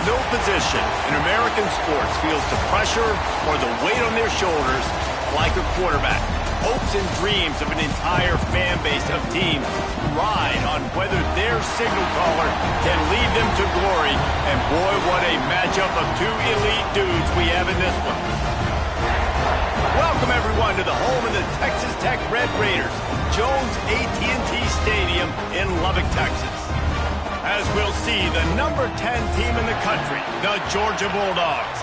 no position in American sports feels the pressure or the weight on their shoulders like a quarterback. Hopes and dreams of an entire fan base of teams ride on whether their signal caller can lead them to glory. And boy, what a matchup of two elite dudes we have in this one. Welcome, everyone, to the home of the Texas Tech Red Raiders, Jones AT&T Stadium in Lubbock, Texas. As we'll see, the number 10 team in the country, the Georgia Bulldogs,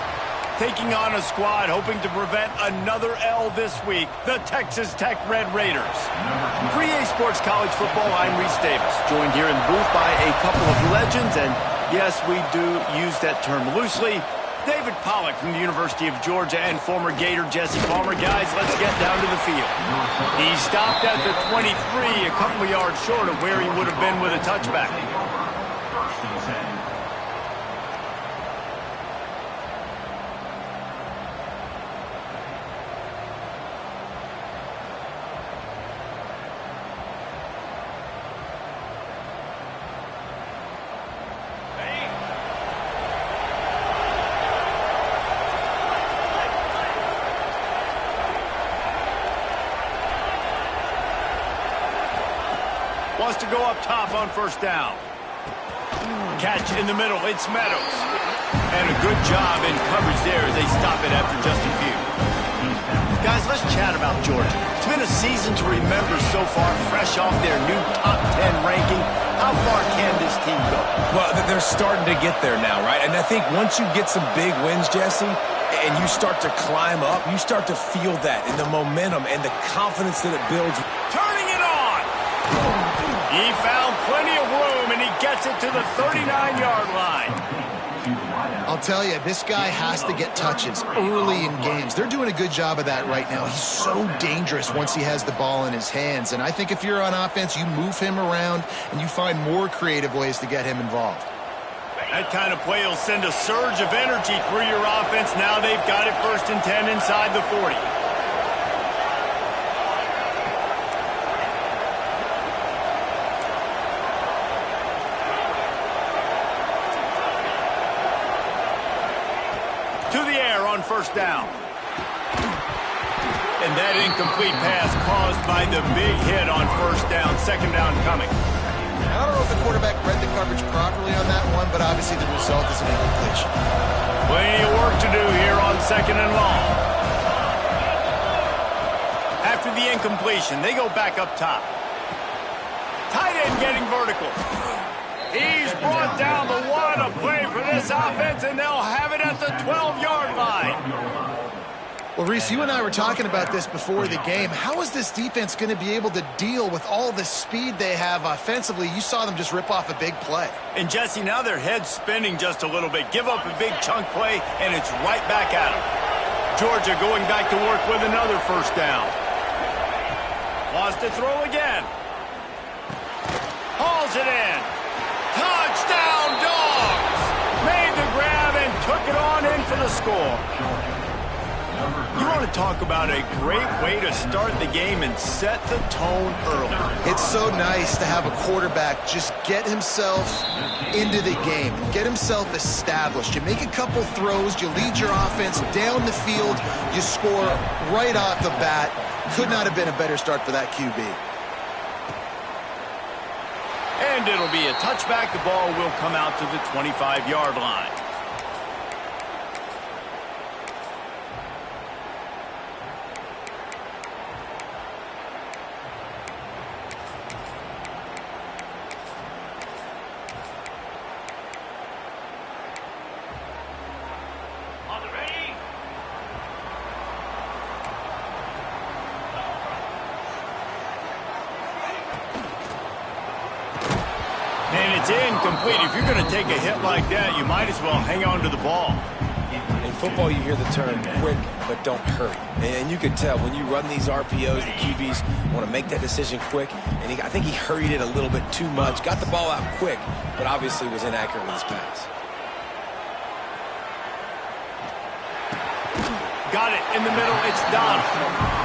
taking on a squad hoping to prevent another L this week, the Texas Tech Red Raiders. For EA Sports College Football, I'm Reese Davis, joined here in the booth by a couple of legends, and yes, we do use that term loosely. David Pollack from the University of Georgia and former Gator Jesse Palmer. Guys, let's get down to the field. He stopped at the 23, a couple of yards short of where he would have been with a touchback. Wants to go up top on first down. Catch in the middle, it's Meadows. And a good job in coverage there as they stop it after just a few. Guys, let's chat about Georgia. It's been a season to remember so far, fresh off their new top 10 ranking. How far can this team go? Well, they're starting to get there now, right? And I think once you get some big wins, Jesse, and you start to climb up, you start to feel that in the momentum and the confidence that it builds. Turning it on! He found plenty of room, and he gets it to the 39-yard line. I'll tell you, this guy has to get touches early in games. They're doing a good job of that right now. He's so dangerous once he has the ball in his hands. And I think if you're on offense, you move him around, and you find more creative ways to get him involved. That kind of play will send a surge of energy through your offense. Now they've got it 1st and 10 inside the 40. To the air on first down. And that incomplete pass caused by the big hit on first down. Second down coming. I don't know if the quarterback read the coverage properly on that one, but obviously the result is an incompletion. Plenty of work to do here on 2nd and long. After the incompletion, they go back up top. Tight end getting vertical. He's brought down the one, a play for this offense, and they'll have it at the 12-yard line. Well, Reese, you and I were talking about this before the game. How is this defense going to be able to deal with all the speed they have offensively? You saw them just rip off a big play. And, Jesse, now their head's spinning just a little bit. Give up a big chunk play, and it's right back at them. Georgia going back to work with another first down. Wants to throw again. Hauls it in. Touchdown, Dogs! Made the grab and took it on in for the score. You want to talk about a great way to start the game and set the tone early. It's so nice to have a quarterback just get himself into the game, get himself established. You make a couple throws, you lead your offense down the field, you score right off the bat. Could not have been a better start for that QB. And it'll be a touchback. The ball will come out to the 25-yard line. And it's incomplete. If you're going to take a hit like that, you might as well hang on to the ball. In football, you hear the term quick, but don't hurry. And you can tell when you run these RPOs, the QBs want to make that decision quick. And I think he hurried it a little bit too much. Got the ball out quick, but obviously was inaccurate with his pass. Got it in the middle. It's Donald.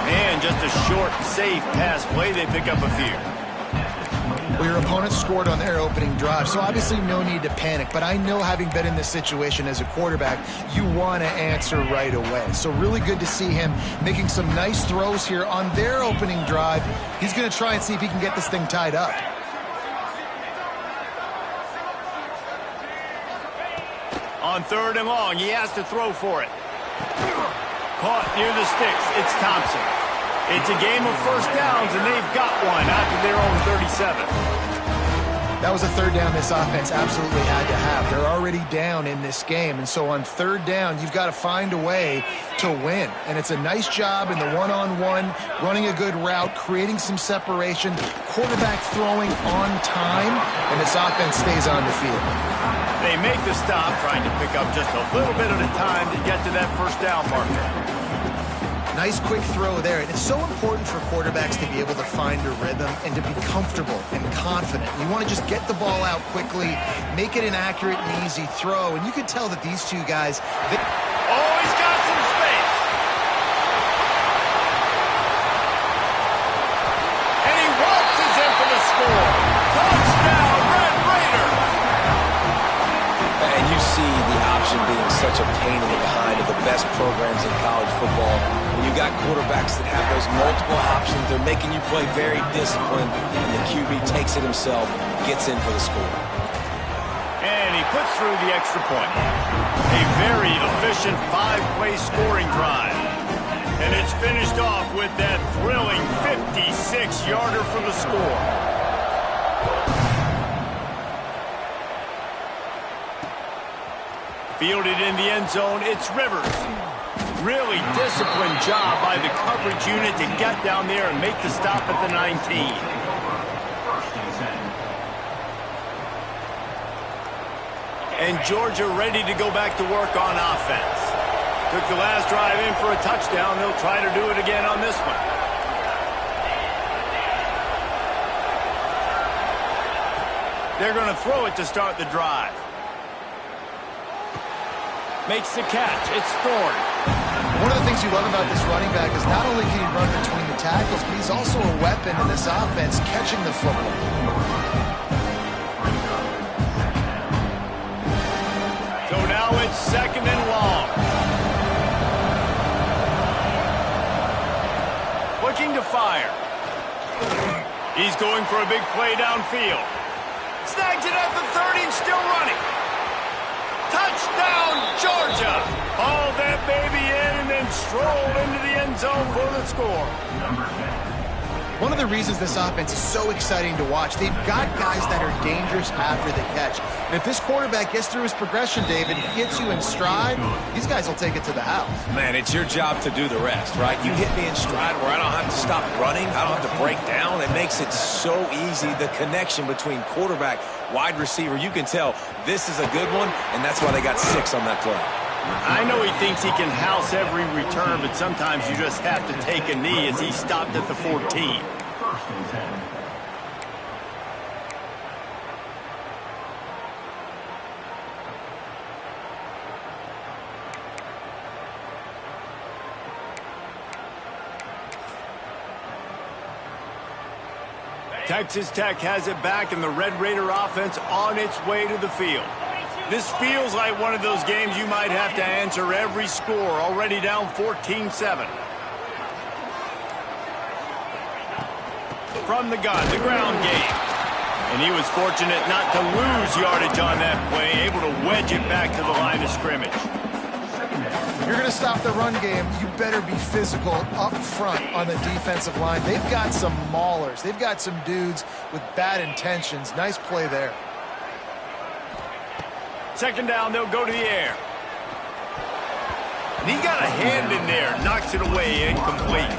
Man, just a short, safe pass play. They pick up a few. Well, your opponent scored on their opening drive, so obviously no need to panic. But I know, having been in this situation as a quarterback, you want to answer right away. So really good to see him making some nice throws here on their opening drive. He's going to try and see if he can get this thing tied up. On 3rd and long, he has to throw for it. Caught near the sticks. It's Thompson. It's a game of first downs, and they've got one after their own 37. That was a 3rd down this offense absolutely had to have. They're already down in this game, and so on 3rd down, you've got to find a way to win. And it's a nice job in the one-on-one, running a good route, creating some separation, quarterback throwing on time, and this offense stays on the field. They make the stop, trying to pick up just a little bit at a time to get to that first down marker. Nice quick throw there. And it's so important for quarterbacks to be able to find a rhythm and to be comfortable and confident. You want to just get the ball out quickly, make it an accurate and easy throw. And you can tell that these two guys... Oh, he's got some space. And he waltzes in for the score. Touchdown, Red Raiders. And you see the option being such a pain in the behind of the best programs in college football. When you got quarterbacks that have those multiple options, they're making you play very disciplined, and the QB takes it himself, gets in for the score. And he puts through the extra point. A very efficient 5-play scoring drive. And it's finished off with that thrilling 56-yarder for the score. Fielded in the end zone, it's Rivers. Really disciplined job by the coverage unit to get down there and make the stop at the 19. And Georgia ready to go back to work on offense. Took the last drive in for a touchdown. They'll try to do it again on this one. They're going to throw it to start the drive. Makes the catch. It's Thorne. One of the things you love about this running back is not only can he run between the tackles, but he's also a weapon in this offense, catching the football. So now it's 2nd and long. Looking to fire. He's going for a big play downfield. Snags it at the 30 and still running. Touchdown, Georgia! Hauled that baby in and then strolled into the end zone for the score. One of the reasons this offense is so exciting to watch, they've got guys that are dangerous after the catch. And if this quarterback gets through his progression, David, he hits you in stride, these guys will take it to the house. Man, it's your job to do the rest, right? You hit me in stride where I don't have to stop running. I don't have to break down. It makes it so easy, the connection between quarterback, wide receiver. You can tell this is a good one, and that's why they got 6 on that play. I know he thinks he can house every return, but sometimes you just have to take a knee as he stopped at the 14. Texas Tech has it back, and the Red Raider offense on its way to the field. This feels like one of those games you might have to answer every score, already down 14-7. From the gun, the ground game. And he was fortunate not to lose yardage on that play, able to wedge it back to the line of scrimmage. If you're going to stop the run game, you better be physical up front on the defensive line. They've got some maulers. They've got some dudes with bad intentions. Nice play there. 2nd down, they'll go to the air. And he got a hand in there, knocks it away, incomplete.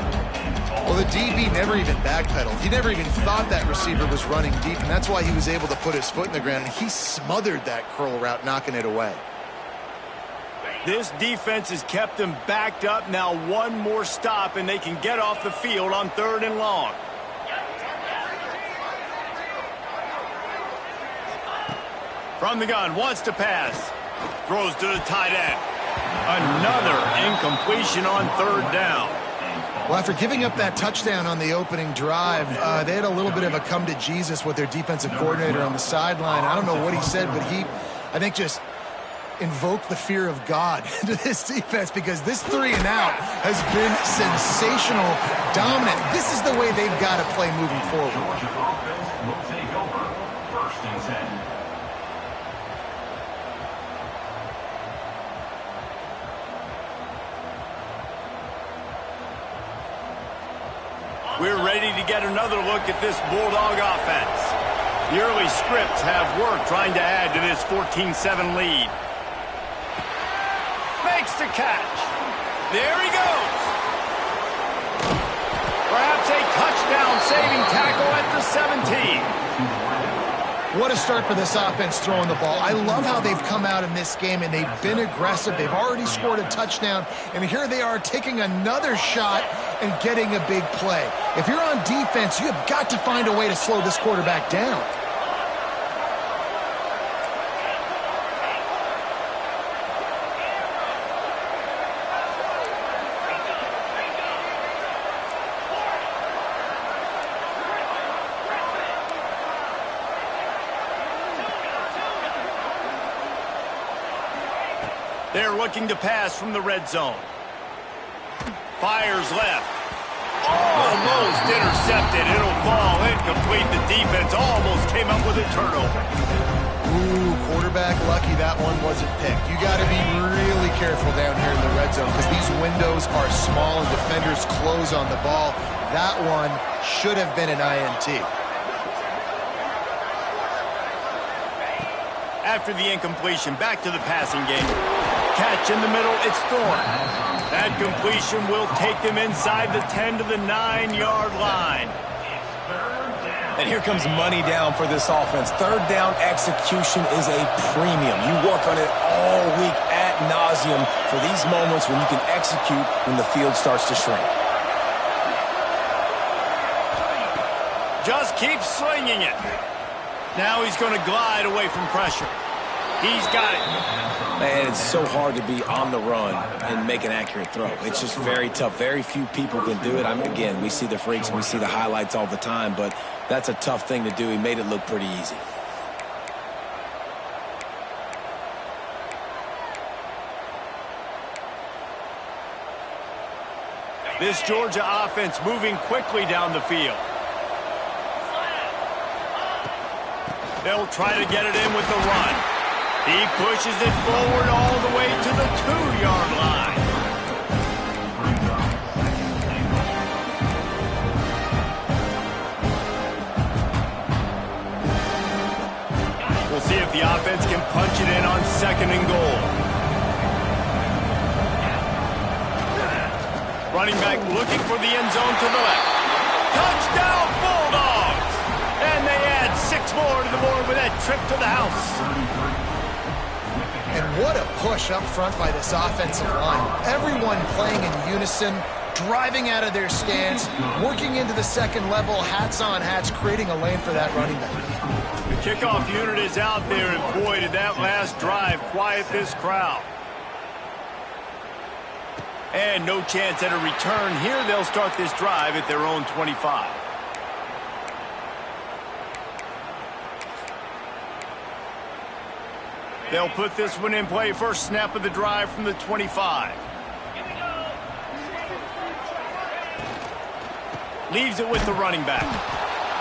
Well, the DB never even backpedaled. He never even thought that receiver was running deep, and that's why he was able to put his foot in the ground. He smothered that curl route, knocking it away. This defense has kept them backed up. Now one more stop, and they can get off the field on 3rd and long. From the gun, wants to pass. Throws to the tight end. Another incompletion on 3rd down. Well, after giving up that touchdown on the opening drive, they had a little bit of a come to Jesus with their defensive coordinator on the sideline. I don't know what he said, but he, I think, just invoked the fear of God into this defense, because this 3 and out has been sensational, dominant. This is the way they've got to play moving forward. Georgia offense will take over 1st and 10. We're ready to get another look at this Bulldog offense. The early scripts have worked trying to add to this 14-7 lead. Makes the catch. There he goes. Perhaps a touchdown-saving tackle at the 17. What a start for this offense throwing the ball. I love how they've come out in this game, and they've been aggressive. They've already scored a touchdown, and here they are taking another shot and getting a big play. If you're on defense, you have got to find a way to slow this quarterback down. They're looking to pass from the red zone. Fires left. Almost intercepted. It'll fall incomplete. The defense almost came up with a turnover. Ooh, quarterback lucky that one wasn't picked. You got to be really careful down here in the red zone, because these windows are small and defenders close on the ball. That one should have been an INT. After the incompletion, back to the passing game. Catch in the middle, it's Thorne. That completion will take them inside the 10 to the 9-yard line. And here comes money down for this offense. 3rd down execution is a premium. You work on it all week ad nauseum for these moments when you can execute when the field starts to shrink. Just keep slinging it. Now he's going to glide away from pressure. He's got it. Man, it's so hard to be on the run and make an accurate throw. It's just very tough. Very few people can do it. Again, we see the freaks and we see the highlights all the time, but that's a tough thing to do. He made it look pretty easy. This Georgia offense moving quickly down the field. They'll try to get it in with the run. He pushes it forward all the way to the 2-yard line. We'll see if the offense can punch it in on 2nd and goal. Running back looking for the end zone to the left. Touchdown, Bulldogs! And they add 6 more to the board with that trip to the house. And what a push up front by this offensive line. Everyone playing in unison, driving out of their stance, working into the 2nd level, hats on hats, creating a lane for that running back. The kickoff unit is out there, and boy, did that last drive quiet this crowd. And no chance at a return here. They'll start this drive at their own 25. They'll put this one in play. First snap of the drive from the 25. Leaves it with the running back.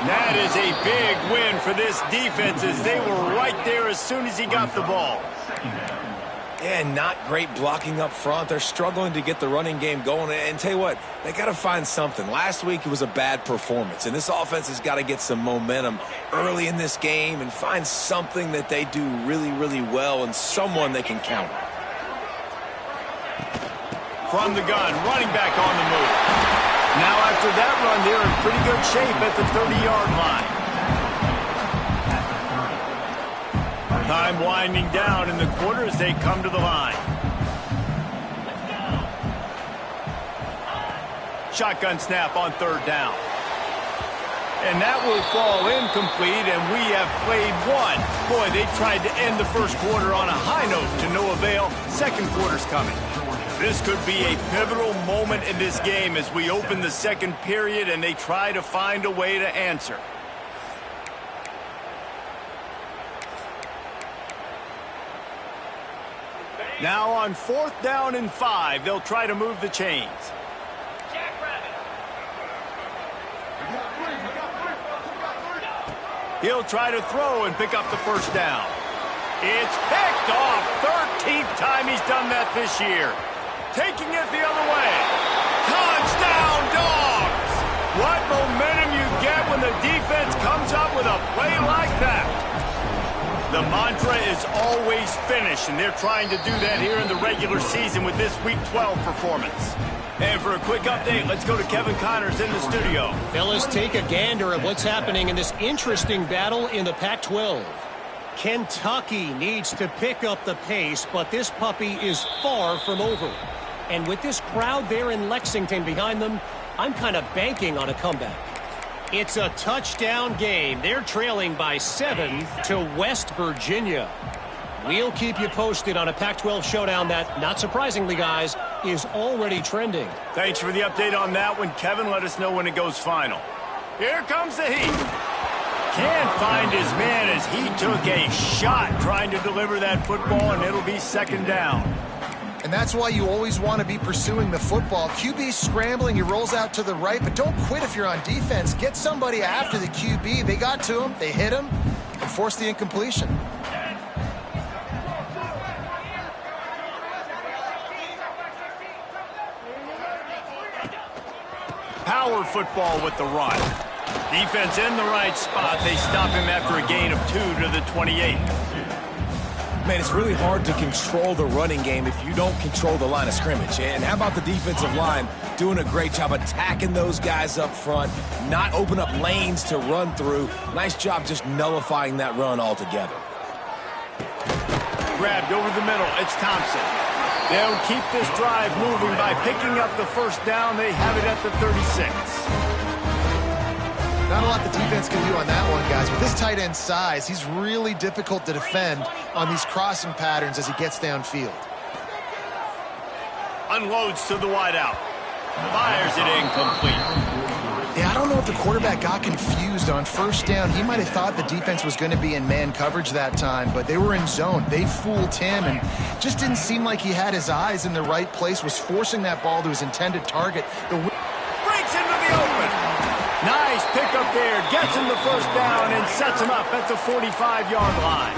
That is a big win for this defense, as they were right there as soon as he got the ball. Yeah, not great blocking up front. They're struggling to get the running game going. And tell you what, they got to find something. Last week it was a bad performance, and this offense has got to get some momentum early in this game and find something that they do really, really well and someone they can count on. From the gun, running back on the move. Now after that run, they're in pretty good shape at the 30-yard line. Time winding down in the quarter as they come to the line. Shotgun snap on 3rd down. And that will fall incomplete, and we have played one. Boy, they tried to end the first quarter on a high note to no avail. 2nd quarter's coming. This could be a pivotal moment in this game as we open the second period and they try to find a way to answer. Now on 4th down and 5, they'll try to move the chains. He'll try to throw and pick up the first down. It's picked off. 13th time he's done that this year. Taking it the other way. Touchdown, Dogs! What momentum you get when the defense comes up with a play like that. The mantra is always finish, and they're trying to do that here in the regular season with this Week 12 performance. And for a quick update, let's go to Kevin Connors in the studio. Fellas, take a gander at what's happening in this interesting battle in the Pac-12. Kentucky needs to pick up the pace, but this puppy is far from over. And with this crowd there in Lexington behind them, I'm kind of banking on a comeback. It's a touchdown game. They're trailing by 7 to West Virginia. We'll keep you posted on a Pac-12 showdown that, not surprisingly, guys, is already trending. Thanks for the update on that one, Kevin. Let us know when it goes final. Here comes the heat. Can't find his man as he took a shot trying to deliver that football, and it'll be 2nd down. And that's why you always want to be pursuing the football. QB scrambling, he rolls out to the right, but don't quit if you're on defense. Get somebody after the QB. They got to him, they hit him, and forced the incompletion. Power football with the run. Defense in the right spot. They stop him after a gain of 2 to the 28. Man, it's really hard to control the running game if you don't control the line of scrimmage. And how about the defensive line doing a great job attacking those guys up front, not open up lanes to run through. Nice job just nullifying that run altogether. Grabbed over the middle. It's Thompson. They'll keep this drive moving by picking up the first down. They have it at the 36. Not a lot the defense can do on that one, guys. With this tight end size, he's really difficult to defend on these crossing patterns as he gets downfield. Unloads to the wideout. Fires it incomplete. Yeah, I don't know if the quarterback got confused on first down. He might have thought the defense was going to be in man coverage that time, but they were in zone. They fooled him and just didn't seem like he had his eyes in the right place, was forcing that ball to his intended target. Breaks into the open. Nice pickup there. Gets him the first down and sets him up at the 45-yard line.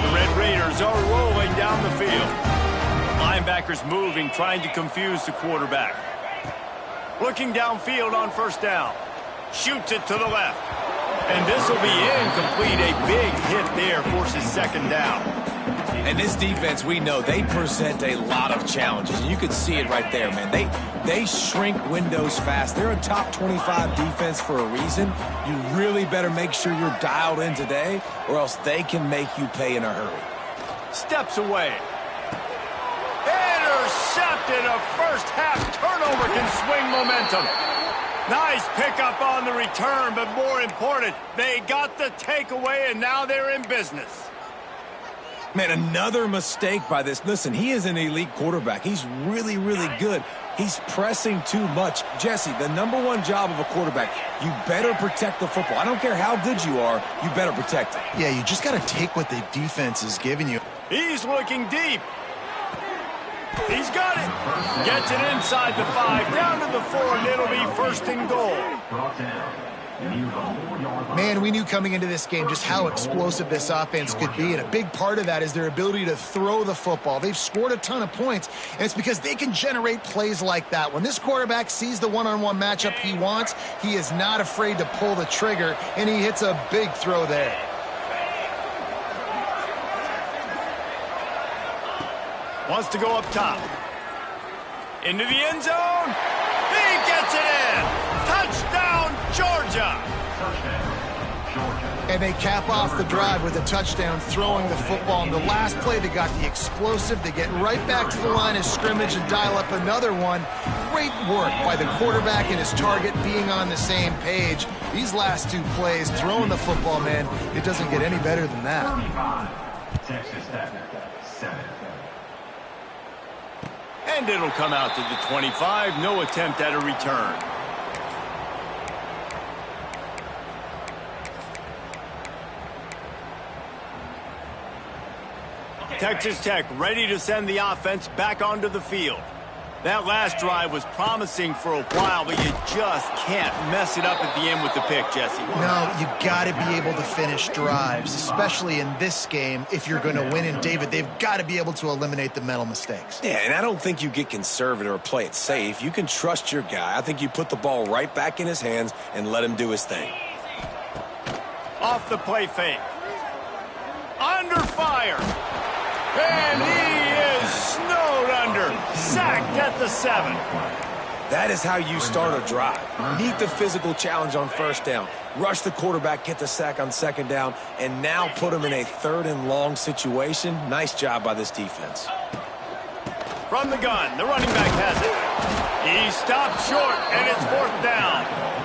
The Red Raiders are rolling down the field. Linebackers moving, trying to confuse the quarterback. Looking downfield on first down. Shoots it to the left. And this will be incomplete. A big hit there forces 2nd down. And this defense, we know, they present a lot of challenges. And you can see it right there, man. They shrink windows fast. They're a top 25 defense for a reason. You really better make sure you're dialed in today, or else they can make you pay in a hurry. Steps away. Intercepted. A first-half turnover can swing momentum. Nice pickup on the return, but more important, they got the takeaway, and now they're in business. Man, another mistake by this. Listen, he is an elite quarterback. He's really, really good. He's pressing too much. Jesse, the #1 job of a quarterback, you better protect the football. I don't care how good you are, you better protect it. Yeah, you just got to take what the defense is giving you. He's looking deep. He's got it. Gets it inside the 5, down to the 4, and it'll be 1st and goal. Man, we knew coming into this game just how explosive this offense could be, and a big part of that is their ability to throw the football. They've scored a ton of points, and it's because they can generate plays like that. When this quarterback sees the one-on-one matchup he wants, he is not afraid to pull the trigger, and he hits a big throw there. Wants to go up top. Into the end zone. He gets it in. Touchdown, Georgia. And they cap off the drive with a touchdown, throwing the football. In the last play, they got the explosive. They get right back to the line of scrimmage and dial up another one. Great work by the quarterback and his target being on the same page. These last 2 plays, throwing the football, man, it doesn't get any better than that. Texas Tech, 7. And it'll come out to the 25. No attempt at a return. Texas Tech ready to send the offense back onto the field. That last drive was promising for a while, but you just can't mess it up at the end with the pick, Jesse. No, you got to be able to finish drives, especially in this game if you're going to win. And, David, they've got to be able to eliminate the mental mistakes. Yeah, and I don't think you get conservative or play it safe. You can trust your guy. I think you put the ball right back in his hands and let him do his thing. Off the play fake. Under fire. And he is snowed under. Sacked at the 7. That is how you start a drive. Meet the physical challenge on first down. Rush the quarterback, get the sack on second down, and now put him in a 3rd and long situation. Nice job by this defense. From the gun, the running back has it. He stopped short, and it's 4th down.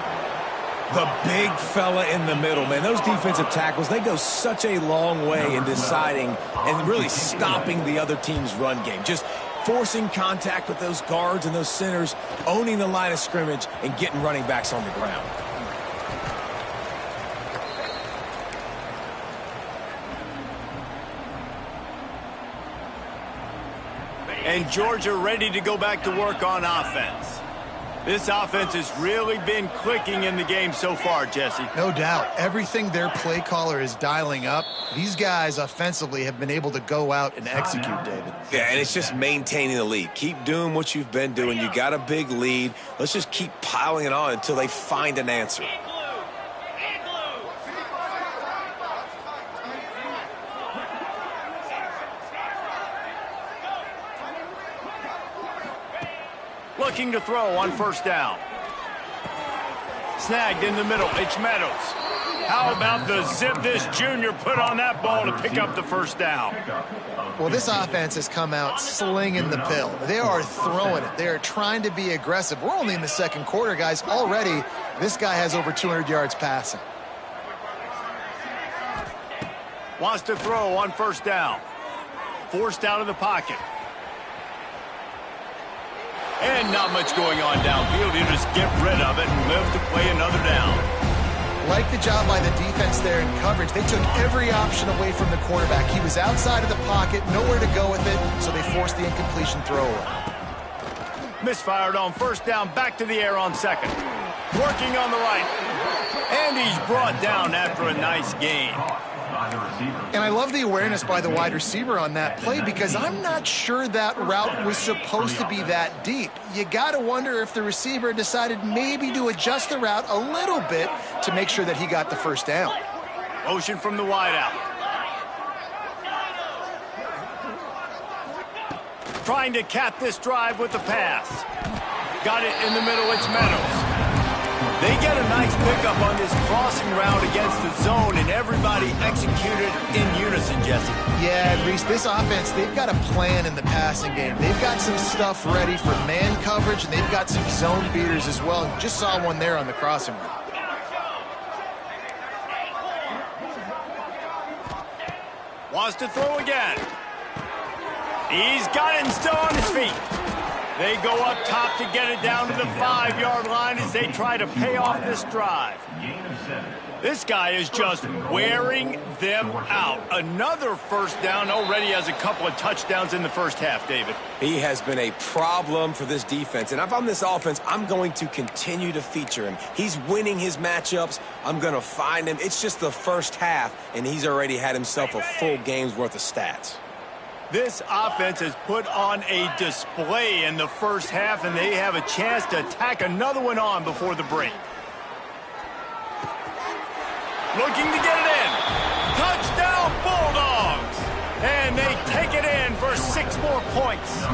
The big fella in the middle, man. Those defensive tackles, they go such a long way in deciding and really stopping the other team's run game. Just forcing contact with those guards and those centers, owning the line of scrimmage, and getting running backs on the ground. And Georgia ready to go back to work on offense. This offense has really been clicking in the game so far, Jesse. No doubt. Everything their play caller is dialing up, these guys offensively have been able to go out and execute, David. Yeah, and it's just maintaining the lead. Keep doing what you've been doing. You got a big lead. Let's just keep piling it on until they find an answer. Looking to throw on first down. Snagged in the middle. It's Meadows. How about the zip this junior put on that ball to pick up the first down? Well, this offense has come out slinging the pill. They are throwing it. They are trying to be aggressive. We're only in the 2nd quarter, guys. Already, this guy has over 200 yards passing. Wants to throw on first down. Forced out of the pocket. And not much going on downfield. You just get rid of it and live to play another down. Like the job by the defense there in coverage. They took every option away from the quarterback. He was outside of the pocket, nowhere to go with it, so they forced the incompletion throw. Misfired on first down, back to the air on second. Working on the right. And he's brought down after a nice gain. And I love the awareness by the wide receiver on that play because I'm not sure that route was supposed to be that deep. You got to wonder if the receiver decided maybe to adjust the route a little bit to make sure that he got the first down. Motion from the wideout. Trying to cap this drive with the pass. Got it in the middle, it's Meadows. They get a nice pickup on this crossing route against the zone, and everybody executed in unison, Jesse. Yeah, Reese, this offense, they've got a plan in the passing game. They've got some stuff ready for man coverage, and they've got some zone beaters as well. And just saw one there on the crossing route. Wants to throw again. He's got it and still on his feet. They go up top to get it down to the 5-yard line as they try to pay off this drive. This guy is just wearing them out. Another first down, already has a couple of touchdowns in the first half, David. He has been a problem for this defense. And if I'm this offense, I'm going to continue to feature him. He's winning his matchups. I'm going to find him. It's just the first half, and he's already had himself a full game's worth of stats. This offense has put on a display in the first half, and they have a chance to tack another one on before the break. Looking to get it in. Touchdown, Bulldogs! And they take it in for 6 more points.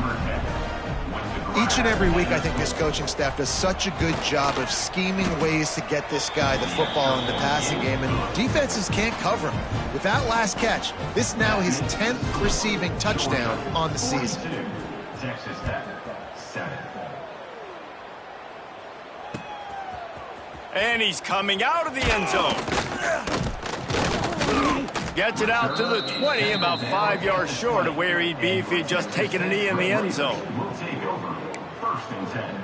Each and every week, I think this coaching staff does such a good job of scheming ways to get this guy the football in the passing game, and defenses can't cover him. With that last catch, this is now his 10th receiving touchdown on the season. Texas Tech, 7. And he's coming out of the end zone. Gets it out to the 20, about 5 yards short of where he'd be if he'd just taken a knee in the end zone. Will take over. First and 10.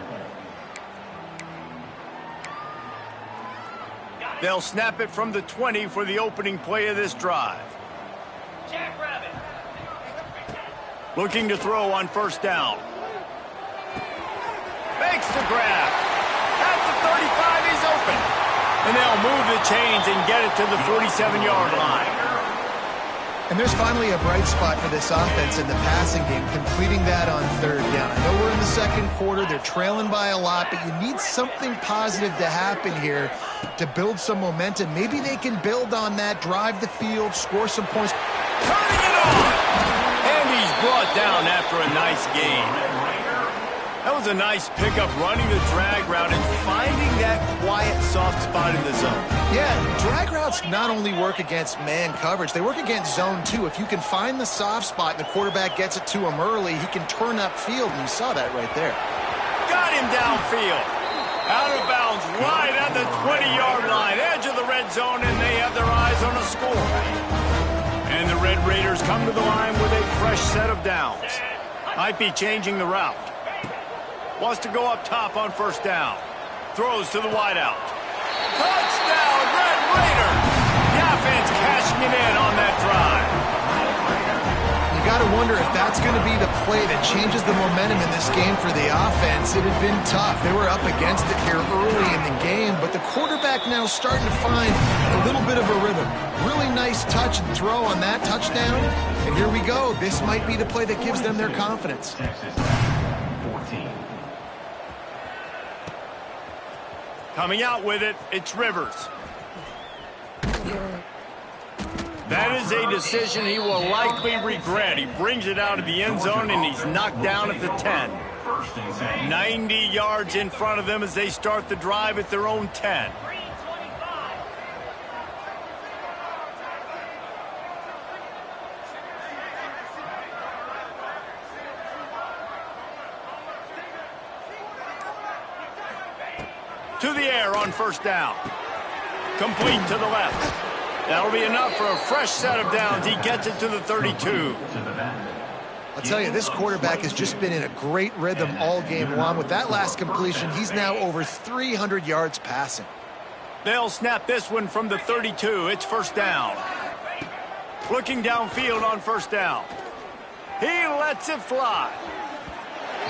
They'll snap it from the 20 for the opening play of this drive. Looking to throw on first down. Makes the grab. At the 35, he's open. And they'll move the chains and get it to the 47-yard line. And there's finally a bright spot for this offense in the passing game, completing that on third down. I know we're in the second quarter. They're trailing by a lot, but you need something positive to happen here to build some momentum. Maybe they can build on that, drive the field, score some points. Turning it on! And he's brought down after a nice gain. That was a nice pickup, running the drag route and finding that quiet, soft spot in the zone. Yeah, drag routes not only work against man coverage, they work against zone too. If you can find the soft spot and the quarterback gets it to him early, he can turn upfield, and you saw that right there. Got him downfield. Out of bounds, right at the 20-yard line, edge of the red zone, and they have their eyes on a score. And the Red Raiders come to the line with a fresh set of downs. Might be changing the route. Wants to go up top on first down. Throws to the wideout. Touchdown, Red Raiders! The offense cashing it in on that drive. You got to wonder if that's going to be the play that changes the momentum in this game for the offense. It had been tough. They were up against it here early in the game, but the quarterback now starting to find a little bit of a rhythm. Really nice touch and throw on that touchdown. And here we go. This might be the play that gives them their confidence. Texas 14. Coming out with it, it's Rivers. That is a decision he will likely regret. He brings it out of the end zone, and he's knocked down at the 10. 90 yards in front of them as they start the drive at their own 10. To the air on first down. Complete to the left. That'll be enough for a fresh set of downs. He gets it to the 32. I'll tell you, this quarterback has just been in a great rhythm all game long. With that last completion, he's now over 300 yards passing. They'll snap this one from the 32. It's first down. Looking downfield on first down. He lets it fly.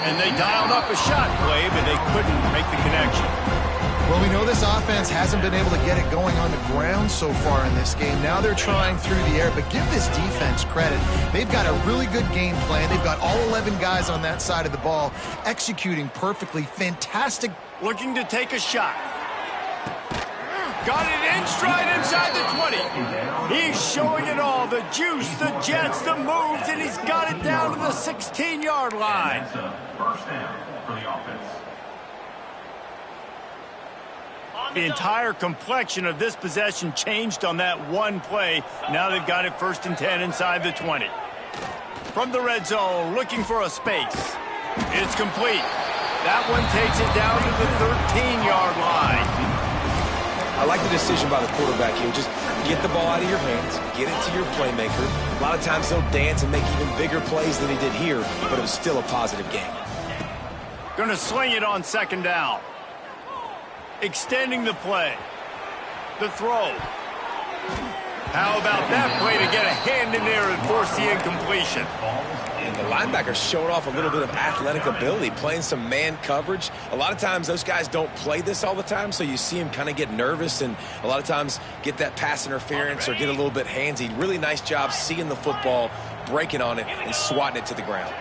And they dialed up a shot play, but they couldn't make the connection. Well, we know this offense hasn't been able to get it going on the ground so far in this game. Now they're trying through the air, but give this defense credit. They've got a really good game plan. They've got all 11 guys on that side of the ball executing perfectly. Fantastic. Looking to take a shot. Got it in stride inside the 20. He's showing it all. The juice, the jets, the moves, and he's got it down to the 16-yard line. First down for the offense. The entire complexion of this possession changed on that one play. Now they've got it first and 10 inside the 20. From the red zone, looking for a space. It's complete. That one takes it down to the 13-yard line. I like the decision by the quarterback here. Just get the ball out of your hands, get it to your playmaker. A lot of times they'll dance and make even bigger plays than he did here, but it was still a positive game. Gonna sling it on second down. Extending the play. The throw. How about that play to get a hand in there and force the incompletion? And the linebacker showed off a little bit of athletic ability, playing some man coverage. A lot of times those guys don't play this all the time, so you see him kind of get nervous and a lot of times get that pass interference or get a little bit handsy. Really nice job seeing the football, breaking on it, and swatting it to the ground.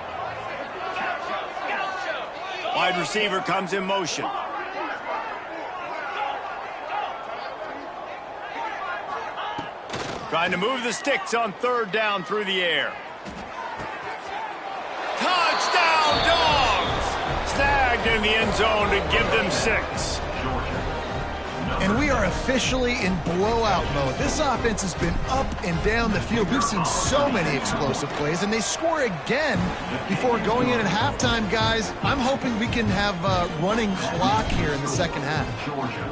Wide receiver comes in motion. Trying to move the sticks on third down through the air. Touchdown, Dogs! Snagged in the end zone to give them 6. And we are officially in blowout mode. This offense has been up and down the field. We've seen so many explosive plays, and they score again before going in at halftime, guys. I'm hoping we can have a running clock here in the second half. Georgia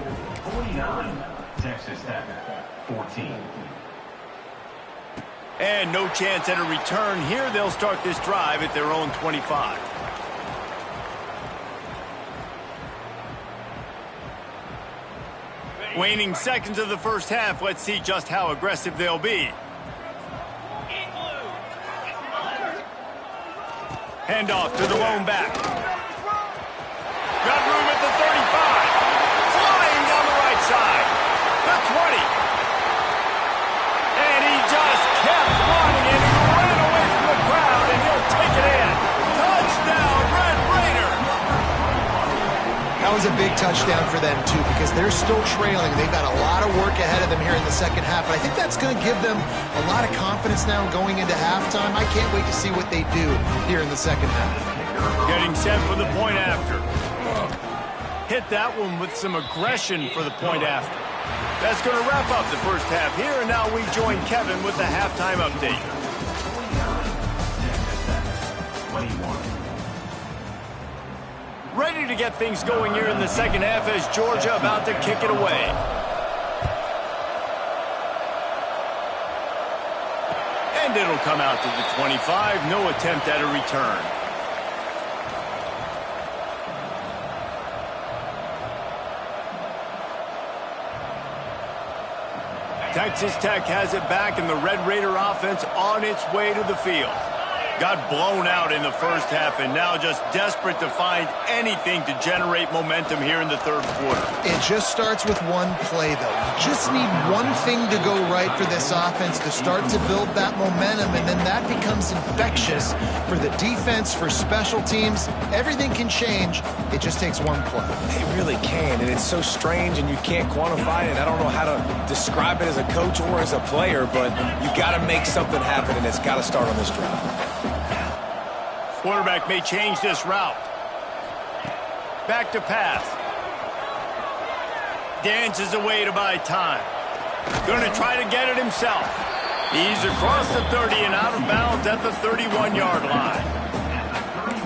49, Texas Tech 14. And no chance at a return here. They'll start this drive at their own 25. Waning seconds of the first half. Let's see just how aggressive they'll be. Handoff to the lone back. Got room at the 35. Flying down the right side. The 20. And he just kept running, and he ran away from the crowd, and he'll take it in. Touchdown, Red Raider. That was a big touchdown for them, too, because they're still trailing. They've got a lot of work ahead of them here in the second half, but I think that's going to give them a lot of confidence now going into halftime. I can't wait to see what they do here in the second half. Getting set for the point after. Hit that one with some aggression for the point after. That's going to wrap up the first half here, and now we join Kevin with the halftime update. 21. Ready to get things going here in the second half as Georgia about to kick it away. And it'll come out to the 25. No attempt at a return. Texas Tech has it back, and the Red Raider offense on its way to the field. Got blown out in the first half, and now just desperate to find anything to generate momentum here in the third quarter. It just starts with one play, though. You just need one thing to go right for this offense to start to build that momentum, and then that becomes infectious for the defense, for special teams. Everything can change. It just takes one play. It really can, and it's so strange, and you can't quantify it. I don't know how to describe it as a coach or as a player, but you got to make something happen, and it's got to start on this drive. Quarterback may change this route. Back to pass. Dances away to buy time. Going to try to get it himself. He's across the 30 and out of bounds at the 31-yard line.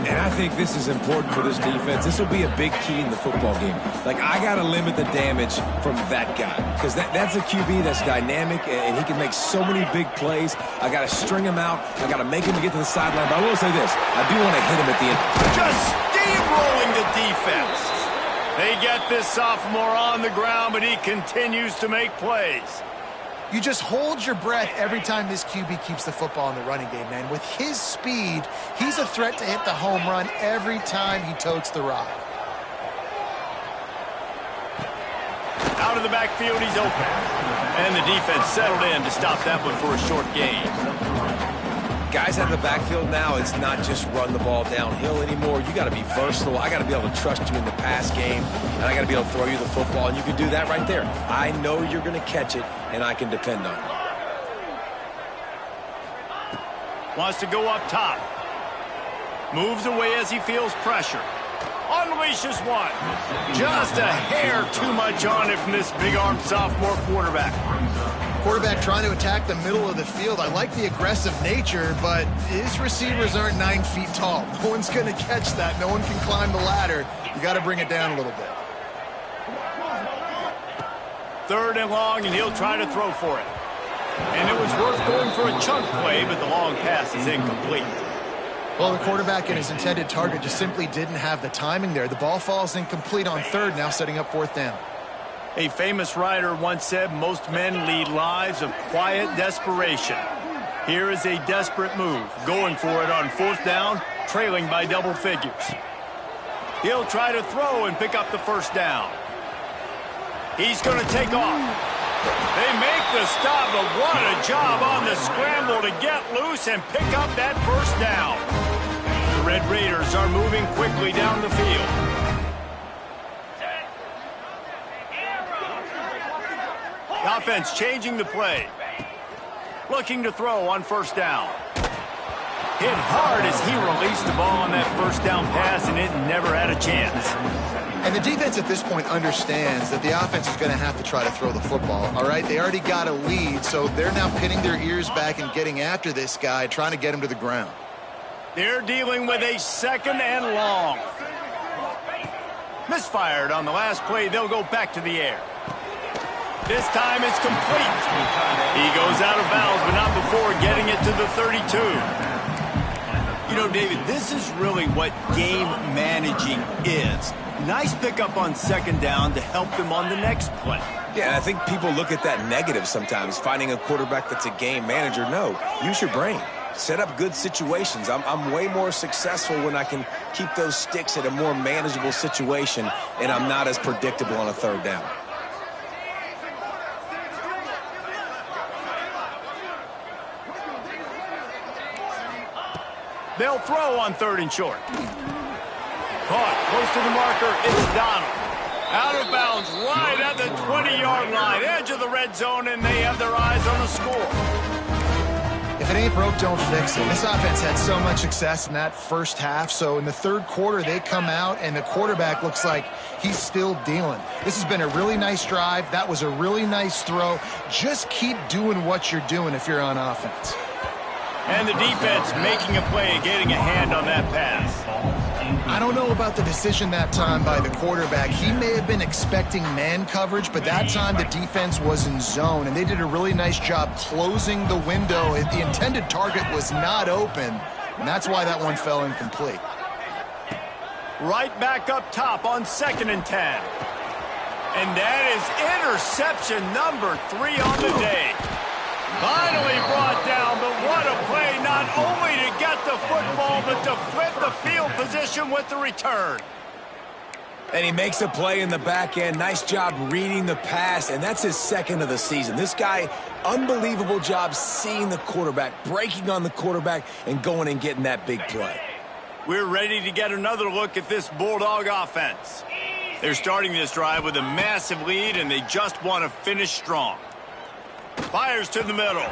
And I think this is important for this defense. This will be a big key in the football game. Like, I got to limit the damage from that guy because that's a QB that's dynamic, and he can make so many big plays. I got to string him out. I got to make him get to the sideline. But I will say this. I do want to hit him at the end. Just steamrolling the defense. They get this sophomore on the ground, but he continues to make plays. You just hold your breath every time this QB keeps the football in the running game, man. With his speed, he's a threat to hit the home run every time he totes the rock. Out of the backfield, he's open. And the defense settled in to stop that one for a short gain. Guys out of the backfield now, it's not just run the ball downhill anymore. You got to be versatile. I got to be able to trust you in the pass game, and I got to be able to throw you the football, and you can do that right there. I know you're going to catch it, and I can depend on it. Wants to go up top. Moves away as he feels pressure. Unleashes one. Just a hair too much on it from this big-armed sophomore quarterback. Quarterback trying to attack the middle of the field. I like the aggressive nature, but his receivers aren't 9 feet tall. No one's going to catch that. No one can climb the ladder. You got to bring it down a little bit. Third and long, and he'll try to throw for it. And it was worth going for a chunk play, but the long pass is incomplete. Well, the quarterback and his intended target just simply didn't have the timing there. The ball falls incomplete on third, now setting up fourth down. A famous writer once said, most men lead lives of quiet desperation. Here is a desperate move, going for it on fourth down, trailing by double figures. He'll try to throw and pick up the first down. He's going to take off. They make the stop, but what a job on the scramble to get loose and pick up that first down. The Red Raiders are moving quickly down the field. The offense changing the play. Looking to throw on first down. Hit hard as he released the ball on that first down pass, and it never had a chance. And the defense at this point understands that the offense is going to have to try to throw the football, all right? They already got a lead, so they're now pinning their ears back and getting after this guy, trying to get him to the ground. They're dealing with a second and long. Misfired on the last play. They'll go back to the air. This time it's complete. He goes out of bounds, but not before getting it to the 32. You know, David, this is really what game managing is. Nice pickup on second down to help them on the next play. Yeah, and I think people look at that negative sometimes, finding a quarterback that's a game manager. No, use your brain. Set up good situations. I'm way more successful when I can keep those sticks at a more manageable situation, and I'm not as predictable on a third down. They'll throw on 3rd and short. Caught close to the marker. It's Donald. Out of bounds right at the 20-yard line. Edge of the red zone, and they have their eyes on the score. If it ain't broke, don't fix it. This offense had so much success in that first half, so in the third quarter, they come out, and the quarterback looks like he's still dealing. This has been a really nice drive. That was a really nice throw. Just keep doing what you're doing if you're on offense. And the defense making a play and getting a hand on that pass. I don't know about the decision that time by the quarterback. He may have been expecting man coverage, but that time the defense was in zone, and they did a really nice job closing the window. The intended target was not open, and that's why that one fell incomplete. Right back up top on 2nd and 10. And that is interception number 3 on the day. Finally brought down, but what a play, not only to get the football, but to flip the field position with the return. And he makes a play in the back end. Nice job reading the pass, and that's his 2nd of the season. This guy, unbelievable job seeing the quarterback, breaking on the quarterback, and going and getting that big play. We're ready to get another look at this Bulldog offense. They're starting this drive with a massive lead, and they just want to finish strong. Fires to the middle.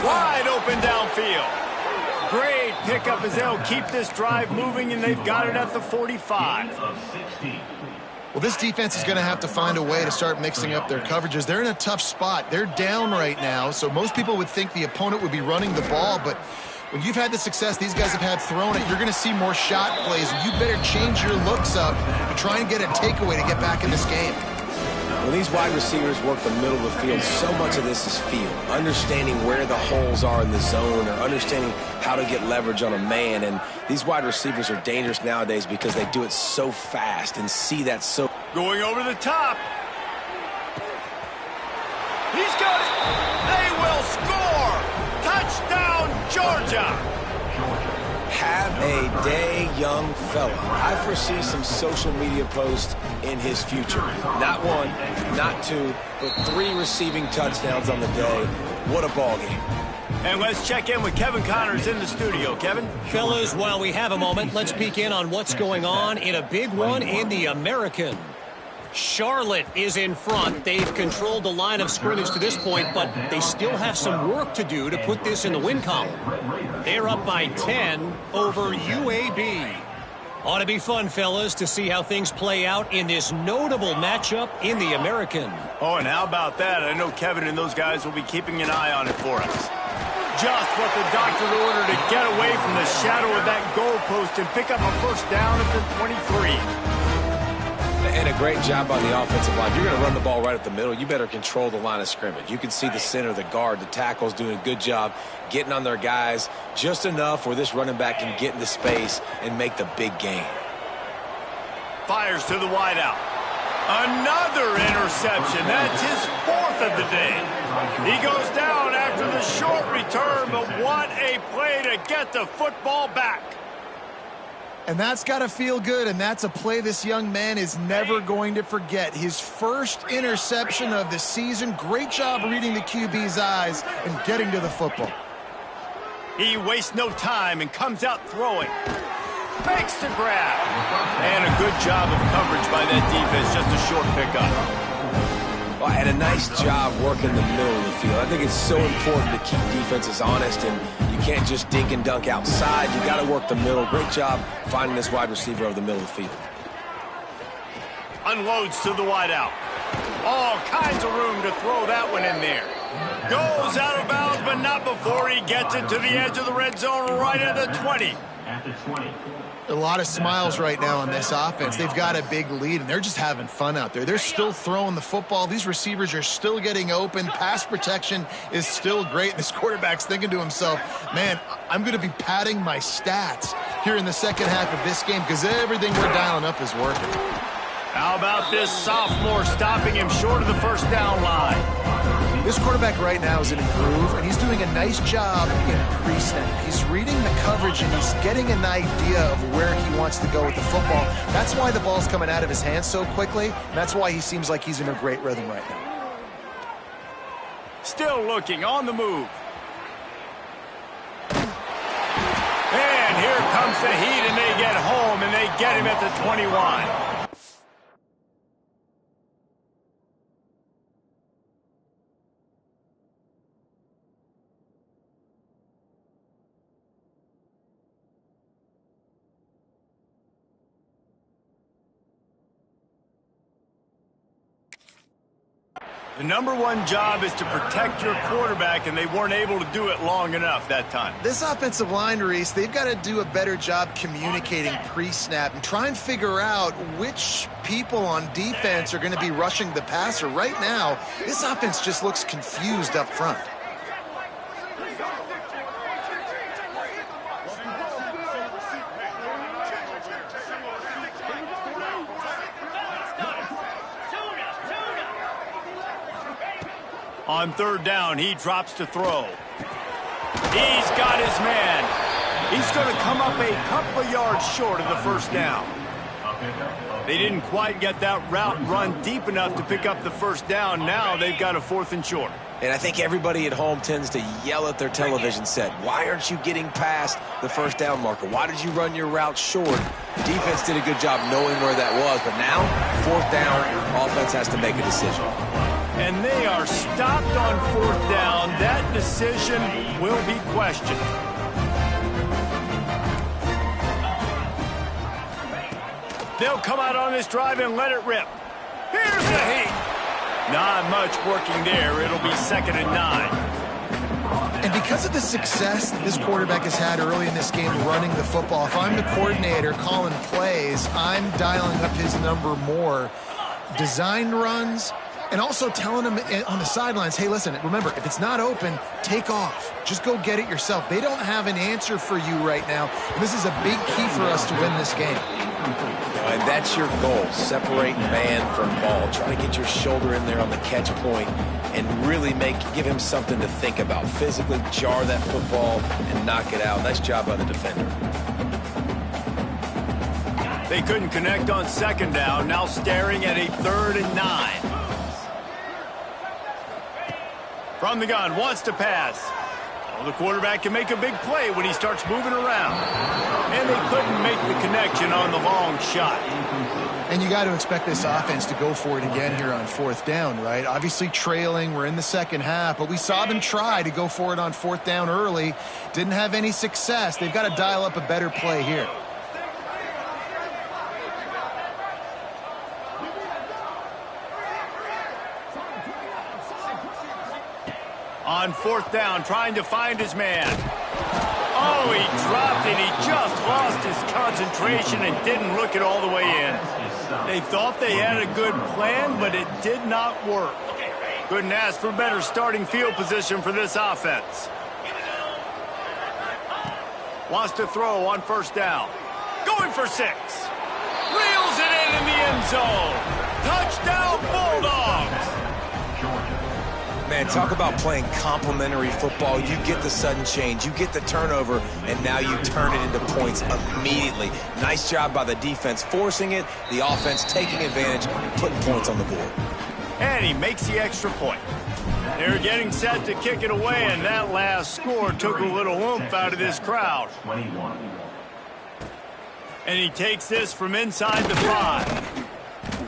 Wide open downfield. Great pickup as they'll keep this drive moving, and they've got it at the 45. Well, this defense is going to have to find a way to start mixing up their coverages. They're in a tough spot. They're down right now, so most people would think the opponent would be running the ball, but when you've had the success these guys have had throwing it, you're going to see more shot plays, and you better change your looks up to try and get a takeaway to get back in this game. When these wide receivers work the middle of the field, so much of this is feel. Understanding where the holes are in the zone or understanding how to get leverage on a man. And these wide receivers are dangerous nowadays because they do it so fast and see that so... Going over the top. He's got it. They will score. Touchdown, Georgia. Have a day, young fella. I foresee some social media posts in his future. Not 1, not 2, but 3 receiving touchdowns on the day. What a ball game. And let's check in with Kevin Connors in the studio. Kevin? Fellas, while we have a moment, let's peek in on what's going on in a big one in the American. Charlotte is in front. They've controlled the line of scrimmage to this point, but they still have some work to do to put this in the win column. They're up by 10 over UAB. Ought to be fun, fellas, to see how things play out in this notable matchup in the American. Oh, and how about that? I know Kevin and those guys will be keeping an eye on it for us. Just what the doctor ordered to get away from the shadow of that goalpost and pick up a first down at the 23. And a great job on the offensive line. You're going to run the ball right at the middle. You better control the line of scrimmage. You can see the center, the guard, the tackles doing a good job getting on their guys just enough where this running back can get into space and make the big gain. Fires to the wideout. Another interception. That's his 4th of the day. He goes down after the short return, but what a play to get the football back. And that's got to feel good, and that's a play this young man is never going to forget. His first interception of the season. Great job reading the QB's eyes and getting to the football. He wastes no time and comes out throwing. Makes the grab. And a good job of coverage by that defense. Just a short pickup. Well, and a nice job working the middle of the field. I think it's so important to keep defenses honest, and you can't just dink and dunk outside. You got to work the middle. Great job finding this wide receiver over the middle of the field. Unloads to the wideout. All kinds of room to throw that one in there. Goes out of bounds, but not before he gets it to the edge of the red zone right at the 20. At the 20. A lot of smiles right now on this offense. They've got a big lead, and they're just having fun out there. They're still throwing the football. These receivers are still getting open. Pass protection is still great. This quarterback's thinking to himself, man, I'm going to be padding my stats here in the second half of this game because everything we're dialing up is working. How about this sophomore stopping him short of the first down line? This quarterback right now is in a groove, and he's doing a nice job in pre-snap. He's reading the coverage, and he's getting an idea of where he wants to go with the football. That's why the ball's coming out of his hands so quickly, and that's why he seems like he's in a great rhythm right now. Still looking, on the move. And here comes the heat, and they get home, and they get him at the 21. The number one job is to protect your quarterback, and they weren't able to do it long enough that time. This offensive line, Reese, they've got to do a better job communicating pre-snap and try and figure out which people on defense are going to be rushing the passer. Right now, this offense just looks confused up front. On third down, he drops to throw. He's got his man. He's going to come up a couple of yards short of the first down. They didn't quite get that route run deep enough to pick up the first down. Now they've got a 4th and short. And I think everybody at home tends to yell at their television set. Why aren't you getting past the first down marker? Why did you run your route short? Defense did a good job knowing where that was. But now, 4th down, offense has to make a decision. And they are stopped on 4th down. That decision will be questioned. They'll come out on this drive and let it rip. Here's the heat. Not much working there. It'll be 2nd and 9. And because of the success that this quarterback has had early in this game running the football, if I'm the coordinator calling plays, I'm dialing up his number more. Design runs, and also telling them on the sidelines, hey, listen, remember, if it's not open, take off. Just go get it yourself. They don't have an answer for you right now, and this is a big key for us to win this game. And that's your goal, separate man from ball. Try to get your shoulder in there on the catch point and really give him something to think about. Physically jar that football and knock it out. Nice job by the defender. They couldn't connect on 2nd down, now staring at a 3rd and 9. From the gun, wants to pass. Well, the quarterback can make a big play when he starts moving around. And they couldn't make the connection on the long shot. And you got to expect this offense to go for it again here on 4th down, right? Obviously trailing, we're in the second half, but we saw them try to go for it on 4th down early. Didn't have any success. They've got to dial up a better play here. On 4th down, trying to find his man. Oh, he dropped it. He just lost his concentration and didn't look it all the way in. They thought they had a good plan, but it did not work. Couldn't ask for better starting field position for this offense. Wants to throw on 1st down. Going for 6. Reels it in the end zone. Touchdown, Bulldogs. Man, talk about playing complementary football. You get the sudden change, you get the turnover, and now you turn it into points immediately. Nice job by the defense forcing it, the offense taking advantage and putting points on the board. And he makes the extra point. They're getting set to kick it away, and that last score took a little oomph out of this crowd. 21. And he takes this from inside the 5.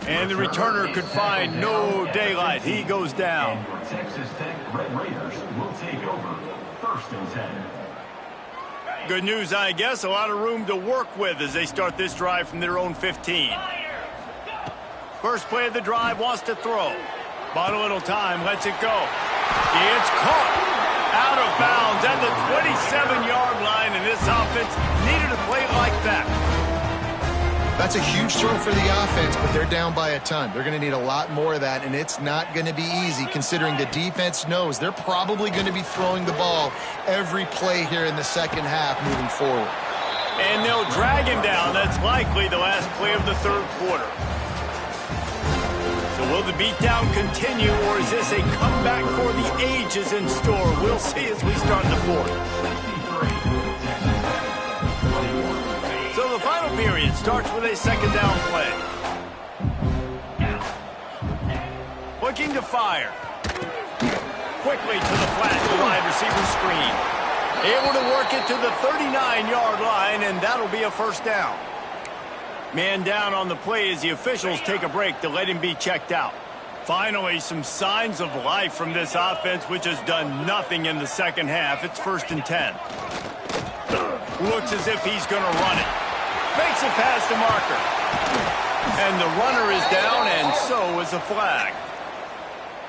And the returner could find no daylight. He goes down. And your Texas Tech Red Raiders will take over 1st and 10. Good news, I guess. A lot of room to work with as they start this drive from their own 15. First play of the drive, wants to throw. Bought a little time, lets it go. It's caught out of bounds at the 27-yard line, and this offense needed a play like that. That's a huge throw for the offense, but they're down by a ton. They're going to need a lot more of that, and it's not going to be easy considering the defense knows they're probably going to be throwing the ball every play here in the second half moving forward. And they'll drag him down. That's likely the last play of the third quarter. So will the beatdown continue, or is this a comeback for the ages in store? We'll see as we start the fourth. So the final period starts with a second down play. Looking to fire. Quickly to the flat, the wide receiver screen. Able to work it to the 39-yard line, and that'll be a first down. Man down on the play as the officials take a break to let him be checked out. Finally, some signs of life from this offense, which has done nothing in the second half. It's 1st and 10. Looks as if he's going to run it. Makes it past the marker. And the runner is down, and so is a flag.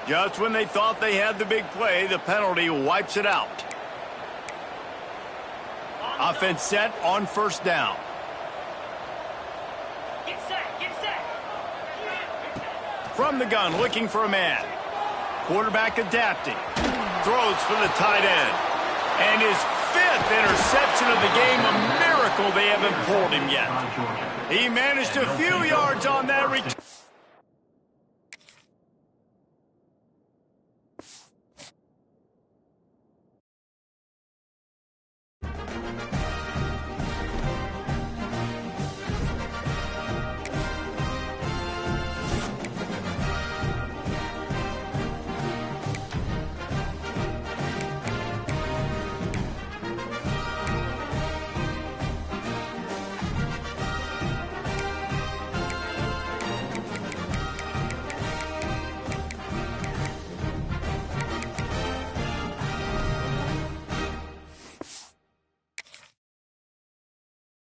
Just when they thought they had the big play, the penalty wipes it out. Offense set on 1st down. From the gun, looking for a man. Quarterback adapting. Throws for the tight end. And his 5th interception of the game, a miracle they haven't pulled him yet. He managed a few yards on that return.